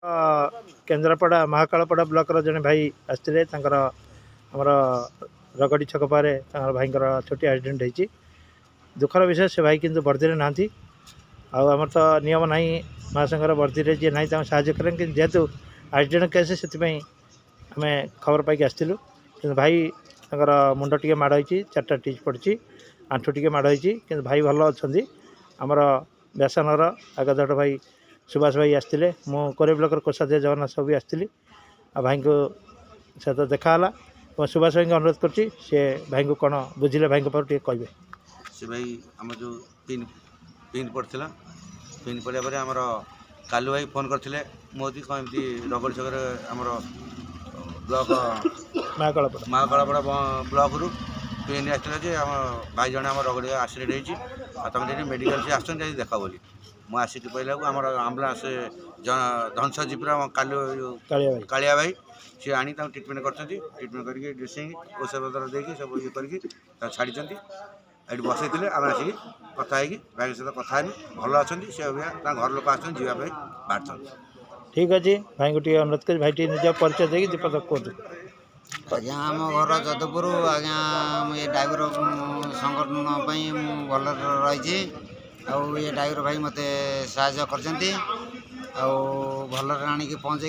Kendrapara Mahakalpada block जड़े भाई आसते आमर रगड़ी छक पारे भाईर छोटी एक्सीडेंट होती दुखर विषय से भाई किंतु वर्दी ना आमर तो नियम ना महासंघर वर्दी जी ना साहय करें कि जेहेतु एक्सीडेंट केस से आम खबर पाई आसलु कि भाई मुंड टे माड़ होती 4टा टिच पड़ी आंठू टे माड़ होती कि भाई भल अच्छा आमर व्यासनगर आगदड़ भाई सुभाष भाई आसते मु कोरे ब्लॉक कोषाध्यक्ष जगन्नाथ साहू भी आसती भाई को सहित देखाला सुभाष भाई अनुरोध कर भाई को कौन बुझे भाई पाखे कहे से भाई आम जो पिन पिन पड़ा पिन पड़ा पर आमर कालू भाई फोन करते मोदी कौन एमती रगड़ छक आमर ब्लॉक महाकालपड़ा ब्लॉक रु पिन आसला आम भाई जन आम रगड़ एक्सीडेंट होती तुम मेडिकल से आस देखा बोली मुझे आसिक पहला को आम आम्बुलांस धनसा जीपुर कालिया भाई सी आनी ट्रिटमेंट ट्रिटमेंट करके ड्रेसिंग औषध पत्र देकी सब ये करके छाड़ी ये बसई आम आसिक कथा भाई सहित कथा भल अच्छा सी घर लोक आसवाई बाहर ठीक अच्छे भाई को अनुरोध कर भाई निज परिचय देगी दीपक कहतु आज्ञा आम घर जदपुर आज्ञा ये ड्राइवर संगठन भल रही ये ड्राइवर भाई मत साहय कर भल आणिक पहुँचे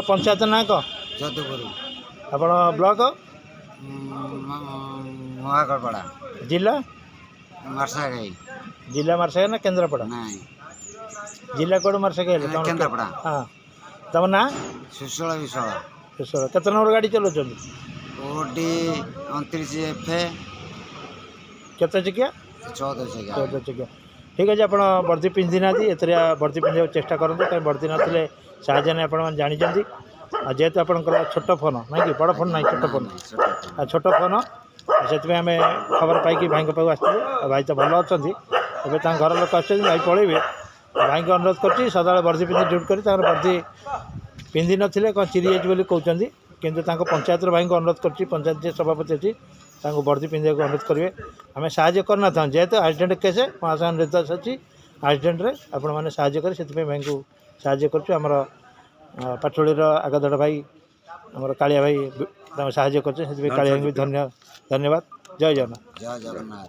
पंचायत ना कौन जदपुर आपण ब्लॉक महाकालपड़ा जिला मार्साघाई जिला मार्साघाई ना केन्द्रापड़ा नहीं जिला कोड मार्साघाई केन्द्रापड़ा हाँ तुम ना सुशला विश्वाल सुशला केत नंबर गाड़ी चलाऊँ ओडी 29 FA केत चकिया 14 चकिया ठीक अच्छे आप वर्दी पिंधि ना वर्दी पिंधा चेष्टा करूँ कहीं वर्दी ना साहय नहीं आप जानते जेहेतु आप छोट फोन ना कि बड़ फोन ना छोट फोन छोट फोन से आम खबर पाई भाई पाक आसते भाई तो भल अच्छा एवं घर लोक आस भाई पलैबे भाई को अनुरोध कर सदा वर्दी पिंधि ड्यूटी कर वर्दी पिंधि नथिले कौन चिरी जाइए कहते किंतु पंचायत भाई को अनुरोध कर पंचायत जी सभापति अच्छी वर्दी पिंधा को अनुरोध करेंगे आम साहय करना था जेहेतु एक्सीडेंट केस महासंघ निर्देश अच्छी एक्सीडेंट रे आपण मैंने साहय करे से भाई को साहय कर पाटोलीर आगदड़ भाई आम कालिया भाई साहय कर कालिया भी धन्यवाद जय जगन्नाथ। जय जगन्नाथ।